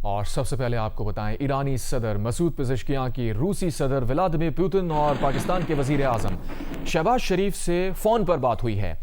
اور سب سے پہلے آپ کو بتائیں، ایرانی صدر مسعود پزشکیان کی روسی صدر ولادیمیر پوتن اور پاکستان کے وزیر اعظم شہباز شریف سے فون پر بات ہوئی ہے۔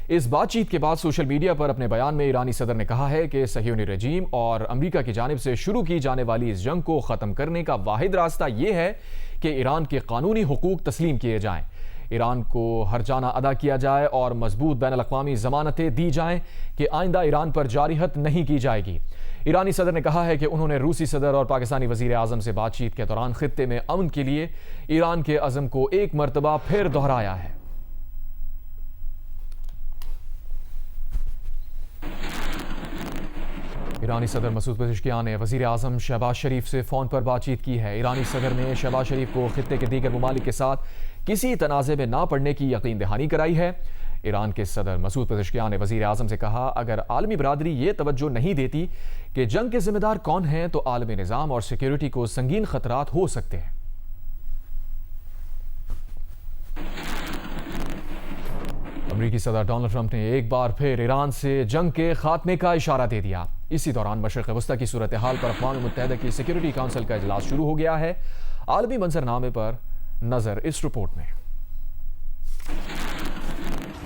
اس بات چیت کے بعد سوشل میڈیا پر اپنے بیان میں ایرانی صدر نے کہا ہے کہ صہیونی رجیم اور امریکہ کی جانب سے شروع کی جانے والی اس جنگ کو ختم کرنے کا واحد راستہ یہ ہے کہ ایران کے قانونی حقوق تسلیم کیے جائیں، ایران کو ہرجانہ ادا کیا جائے اور مضبوط بین الاقوامی ضمانتیں دی جائیں کہ آئندہ ایران پر جارحیت نہیں کی جائے گی۔ ایرانی صدر نے کہا ہے کہ انہوں نے روسی صدر اور پاکستانی وزیر اعظم سے بات چیت کے دوران خطے میں امن کے لیے ایران کے عزم کو ایک مرتبہ پھر دہرایا ہے۔ ایرانی صدر مسعود پزشکیان نے وزیر اعظم شہباز شریف سے فون پر بات چیت کی ہے۔ ایرانی صدر نے شہباز شریف کو خطے کے دیگر ممالک کے ساتھ کسی تنازع میں نہ پڑنے کی یقین دہانی کرائی ہے۔ ایران کے صدر مسعود پزشکیان نے وزیر اعظم سے کہا، اگر عالمی برادری یہ توجہ نہیں دیتی کہ جنگ کے ذمہ دار کون ہیں تو عالمی نظام اور سیکیورٹی کو سنگین خطرات ہو سکتے ہیں۔ امریکی صدر ڈونلڈ ٹرمپ نے ایک بار پھر ایران سے جنگ کے خاتمے کا اشارہ دے دیا۔ اسی دوران مشرق وسطی کی صورتحال پر اقوام متحدہ کی سیکیورٹی کونسل کا اجلاس شروع ہو گیا ہے۔ عالمی منظرنامے پر نظر اس رپورٹ میں۔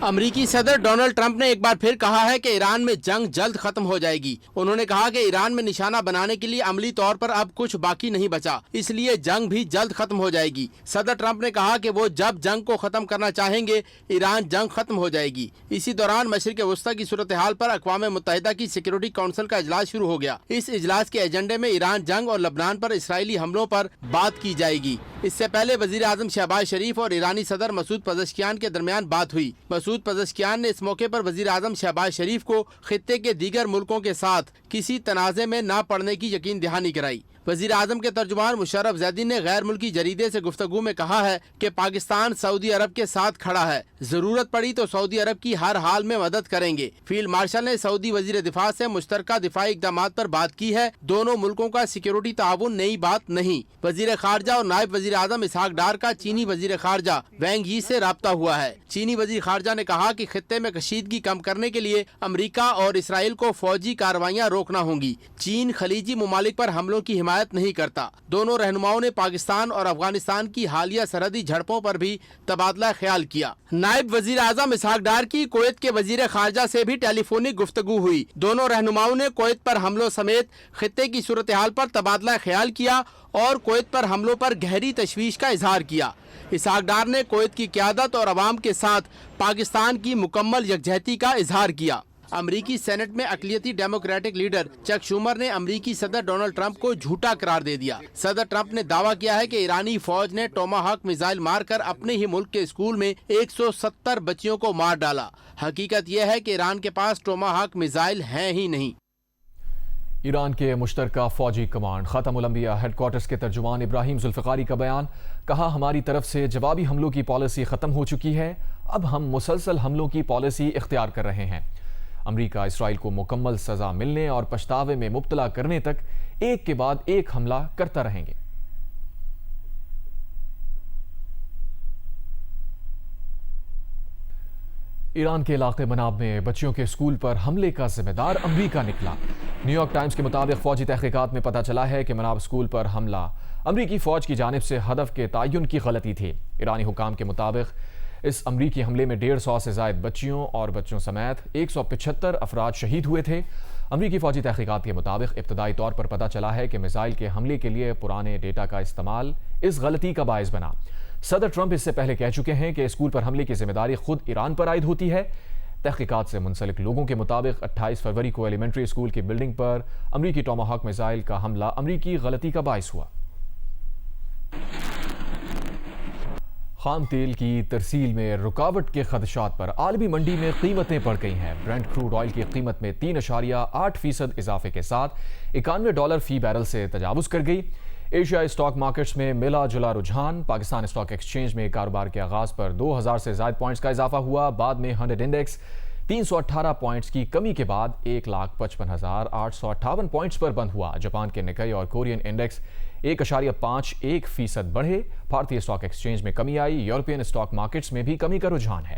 امریکی صدر ڈونلڈ ٹرمپ نے ایک بار پھر کہا ہے کہ ایران میں جنگ جلد ختم ہو جائے گی۔ انہوں نے کہا کہ ایران میں نشانہ بنانے کے لیے عملی طور پر اب کچھ باقی نہیں بچا، اس لیے جنگ بھی جلد ختم ہو جائے گی۔ صدر ٹرمپ نے کہا کہ وہ جب جنگ کو ختم کرنا چاہیں گے، ایران جنگ ختم ہو جائے گی۔ اسی دوران مشرق وسطی کی صورتحال پر اقوام متحدہ کی سیکیورٹی کونسل کا اجلاس شروع ہو گیا۔ اس اجلاس کے ایجنڈے میں ایران جنگ اور لبنان پر اسرائیلی حملوں پر بات کی جائے گی۔ اس سے پہلے وزیر اعظم شہباز شریف اور ایرانی صدر مسعود پزشکیان کے درمیان بات ہوئی۔ مسعود پزشکیان نے اس موقع پر وزیر اعظم شہباز شریف کو خطے کے دیگر ملکوں کے ساتھ کسی تنازع میں نہ پڑنے کی یقین دہانی کرائی۔ وزیر اعظم کے ترجمان مشرف زیدی نے غیر ملکی جریدے سے گفتگو میں کہا ہے کہ پاکستان سعودی عرب کے ساتھ کھڑا ہے، ضرورت پڑی تو سعودی عرب کی ہر حال میں مدد کریں گے۔ فیلڈ مارشل نے سعودی وزیر دفاع سے مشترکہ دفاعی اقدامات پر بات کی ہے۔ دونوں ملکوں کا سیکیورٹی تعاون نئی بات نہیں۔ وزیر خارجہ اور نائب وزیر اعظم اسحاق ڈار کا چینی وزیر خارجہ وینگ یی سے رابطہ ہوا ہے۔ چینی وزیر خارجہ نے کہا کہ خطے میں کشیدگی کم کرنے کے لیے امریکہ اور اسرائیل کو فوجی کارروائیاں روکنا ہوں گی۔ چین خلیجی ممالک پر حملوں کی حمایت نہیں کرتا۔ دونوں رہنماؤں نے پاکستان اور افغانستان کی حالیہ سرحدی جھڑپوں پر بھی تبادلہ خیال کیا۔ نائب وزیر اعظم اسحاق ڈار کی کویت کے وزیر خارجہ سے بھی ٹیلی فونک گفتگو ہوئی۔ دونوں رہنماؤں نے کویت پر حملوں سمیت خطے کی صورتحال پر تبادلہ خیال کیا اور کویت پر حملوں پر گہری تشویش کا اظہار کیا۔ اسحاق ڈار نے کویت کی قیادت اور عوام کے ساتھ پاکستان کی مکمل یکجہتی کا اظہار کیا۔ امریکی سینٹ میں اقلیتی ڈیموکریٹک لیڈر چک شومر نے امریکی صدر ڈونلڈ ٹرمپ کو جھوٹا قرار دے دیا۔ صدر ٹرمپ نے دعویٰ کیا ہے کہ ایرانی فوج نے ٹوماہاک میزائل مار کر اپنے ہی ملک کے اسکول میں 170 بچیوں کو مار ڈالا۔ حقیقت یہ ہے کہ ایران کے پاس ٹوماہاک میزائل ہیں ہی نہیں۔ ایران کے مشترکہ فوجی کمانڈ خاتم الانبیاء ہیڈ کوارٹرز کے ترجمان ابراہیم ذوالفقاری کا بیان، کہا ہماری طرف سے جوابی حملوں کی پالیسی ختم ہو چکی ہے، اب ہم مسلسل حملوں کی پالیسی اختیار کر رہے ہیں۔ امریکہ اسرائیل کو مکمل سزا ملنے اور پچھتاوے میں مبتلا کرنے تک ایک کے بعد ایک حملہ کرتا رہیں گے۔ ایران کے علاقے مناب میں بچیوں کے اسکول پر حملے کا ذمہ دار امریکہ نکلا۔ نیو یارک ٹائمز کے مطابق فوجی تحقیقات میں پتہ چلا ہے کہ مناب اسکول پر حملہ امریکی فوج کی جانب سے ہدف کے تعین کی غلطی تھی۔ ایرانی حکام کے مطابق اس امریکی حملے میں 150 سے زائد بچیوں اور بچوں سمیت 175 افراد شہید ہوئے تھے۔ امریکی فوجی تحقیقات کے مطابق ابتدائی طور پر پتہ چلا ہے کہ میزائل کے حملے کے لیے پرانے ڈیٹا کا استعمال اس غلطی کا باعث بنا۔ صدر ٹرمپ اس سے پہلے کہہ چکے ہیں کہ اسکول پر حملے کی ذمہ داری خود ایران پر عائد ہوتی ہے۔ تحقیقات سے منسلک لوگوں کے مطابق 28 فروری کو ایلیمنٹری اسکول کی بلڈنگ پر امریکی ٹوماہاک میزائل کا حملہ امریکی غلطی کا باعث ہوا۔ خام تیل کی ترسیل میں رکاوٹ کے خدشات پر عالمی منڈی میں قیمتیں بڑھ گئی ہیں۔ برنٹ کروڈ آئل کی قیمت میں 3.8% اضافے کے ساتھ $91 فی بیرل سے تجاوز کر گئی۔ ایشیا اسٹاک مارکیٹس میں ملا جلا رجحان، پاکستان اسٹاک ایکسچینج میں کاروبار کے آغاز پر 2000 سے زائد پوائنٹس کا اضافہ ہوا، بعد میں 100 انڈیکس 318 پوائنٹس کی کمی کے بعد 1,55,858 پوائنٹس پر بند ہوا۔ جاپان کے نکئی اور کورین انڈیکس 1.51% بڑھے۔ بھارتی اسٹاک ایکسچینج میں کمی آئی۔ یورپین اسٹاک مارکیٹس میں بھی کمی کا رجحان ہے۔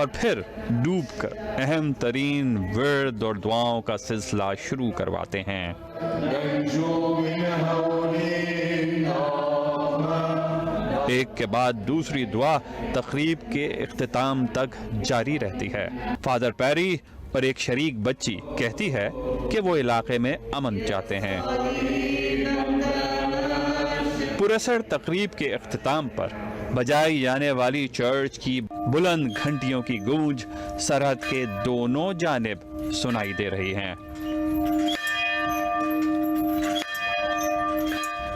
اور پھر ڈوب کر اہم ترین ورد اور دعاؤں کا سلسلہ شروع کرواتے ہیں۔ ایک کے بعد دوسری دعا تقریب کے اختتام تک جاری رہتی ہے۔ فادر پیری اور ایک شریک بچی کہتی ہے کہ وہ علاقے میں امن چاہتے ہیں۔ پراسر تقریب کے اختتام پر بجائی جانے والی چرچ کی بلند گھنٹیوں کی گونج سرحد کے دونوں جانب سنائی دے رہی ہیں،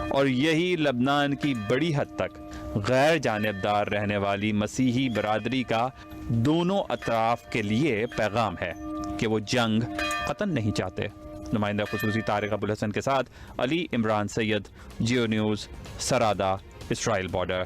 اور یہی لبنان کی بڑی حد تک غیر جانبدار رہنے والی مسیحی برادری کا دونوں اطراف کے لیے پیغام ہے کہ وہ جنگ ختم نہیں چاہتے۔ نمائندہ خصوصی طارق ابوالحسن کے ساتھ علی عمران سید، جیو نیوز، سرادہ، اسرائیل بارڈر۔